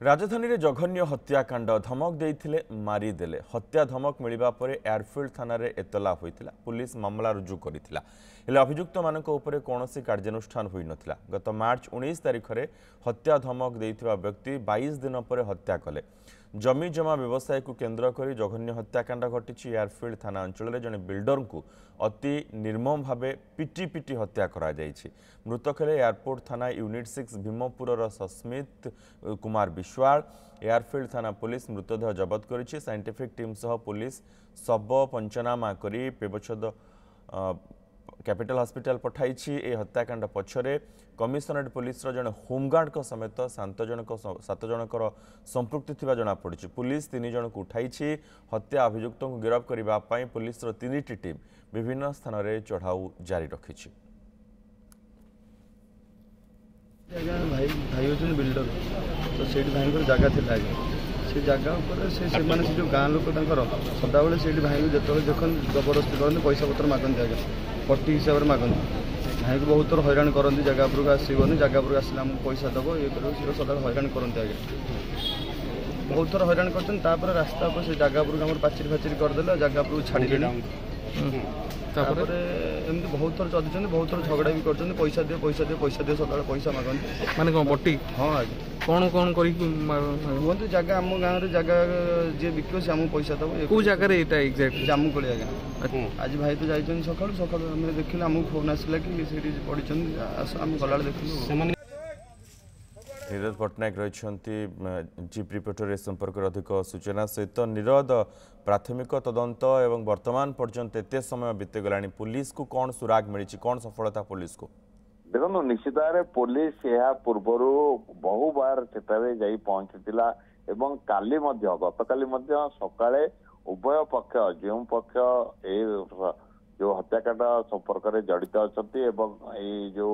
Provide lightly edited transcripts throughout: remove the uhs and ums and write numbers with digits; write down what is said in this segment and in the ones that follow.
राजधानी में जघन्य हत्याकांड धमक देइथिले मारिदेले हत्या धमक मिलिबा परे एयरफील्ड थाना रे एतला होइतिला पुलिस मामला रुजु करितिला हेले अभियुक्त मानक उपरे कोनोसी कार्यानुष्ठान होई नथिला गत मार्च 19 तारिख रे हत्या धमक देइथिबा व्यक्ति 22 दिन परे हत्या कले जमी जमा व्यवसाय को केन्द्र करी जघन्य हत्याकांड घटिछि एयरफील्ड थाना अंचल रे जने बिल्डर को अति निर्मम भावे पिटी पिटी हत्या करा जायछि मृतक हेले एयरपोर्ट थाना यूनिट 6 भीमपुर सस्मित कुमार विश्वाल एयरफील्ड थाना पुलिस मृतदेह जबत करिछि साइंटिफिक टीम सह पुलिस शव पंचनामा करी पेबछद कैपिटल हॉस्पिटल पठाई हत्याकांड पछरे कमिशनरेट पुलिस जड़े होमगार्ड समेत 7 जनकर संपृक्ति थिबा जना पड़ी पुलिस 3 जन को उठाई हत्या अभियुक्त को गिरफ्त करने पुलिस 3टी टीम विभिन्न स्थान में चढ़ाऊ जारी रखी। भाई भाई होचन बिल्डर तो से भाई जगह थी से जगह से जो गाँ लोक सदा बेले से भाई जो देखते जबरदस्ती करते पैसा पत्र मागती आगे पट्टी हिसाब से मागती भाई को बहुत थर हैरान करती जगह उपरक आसबनी जगह उपरक आसला आमको पैसा दब ये कर सदा हैरान करते आगे बहुत थर हैरान कर रास्ता पर से जगह उपरक आम पाचेरी फाचेरी करदे जगह उपरक छाड़ी एमती बहुत थर चलते बहुत थर झगड़ा भी कर पैसा दियो पैसा दियो पैसा दियो सका पैसा मागती माने कौन पट्टी हाँ आगे कौन कौन कहते जगह आम गाँव में जगह जी बिक से आमको पैसा दब कौ जगह एक्जाक्ट जामु कली आगे आज भाई तो जाइए सका सका देखिए आमको फोन आसला कि पढ़ी आम गला देखिलु नीरद पट्टनायक रही जीप रिपोर्टर संपर्क अधिक सूचना सहित नीरद प्राथमिक तदंत एवं वर्तमान पर्यंत एत समय बीतीगला पुलिस को कौन सुराग मिली कौन सफलता पुलिस को देखो निश्चित भाव पुलिस यह पूर्वर बहु बार से पहुंची काली गत काली सकाळे उभय पक्ष जो पक्ष जो हत्याकांड संपर्क में जड़ित अच्छा जो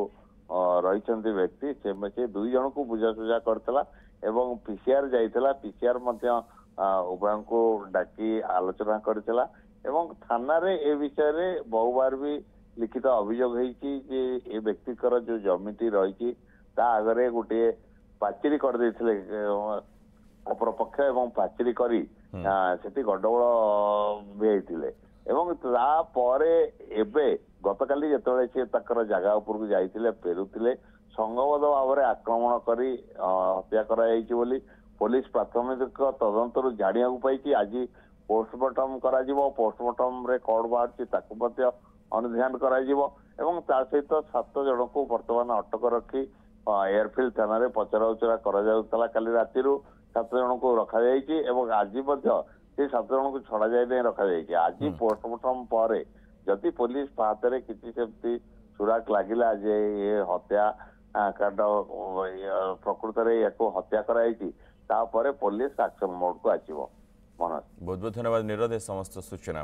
रही व्यक्ति से 2 जन को बुझासुझा करता पीसीआर जाइला पीसीआर उभय को डाकी आलोचना करता थाना रे ए विषय रे बहु बार भी लिखित अभियोग होती व्यक्तिकर जो जमीटी रही आगे गोटे पाचेरी कर अपर पक्ष एवं पाचेरी करी से गंडगोल भी होते एबे गतकाली जिते सी जगह उपरक जाइए फेरुले संगबद्ध भाव में आक्रमण कर हत्या कर पुलिस प्राथमिक तदंत जाना पाई आज पोस्टमार्टम पोस्टमार्टम रे कौन बाहर अनुधान कर सहित 7 जन को बर्तमान अटक रखी एयरफील्ड थाना रे पचरा उचरा काली राति 7 जन को रखा आज से 7 जन को छड़ा जाए रखा आज पोस्टमार्टम पर जदि पुलिस हाथ में किसी सेमती सुराग लगिला जे ये हत्या कांड प्रकृत में या हत्या कराई पुलिस एक्शन मोड को आसो। बहुत बहुत धन्यवाद नीरद समस्त सूचना।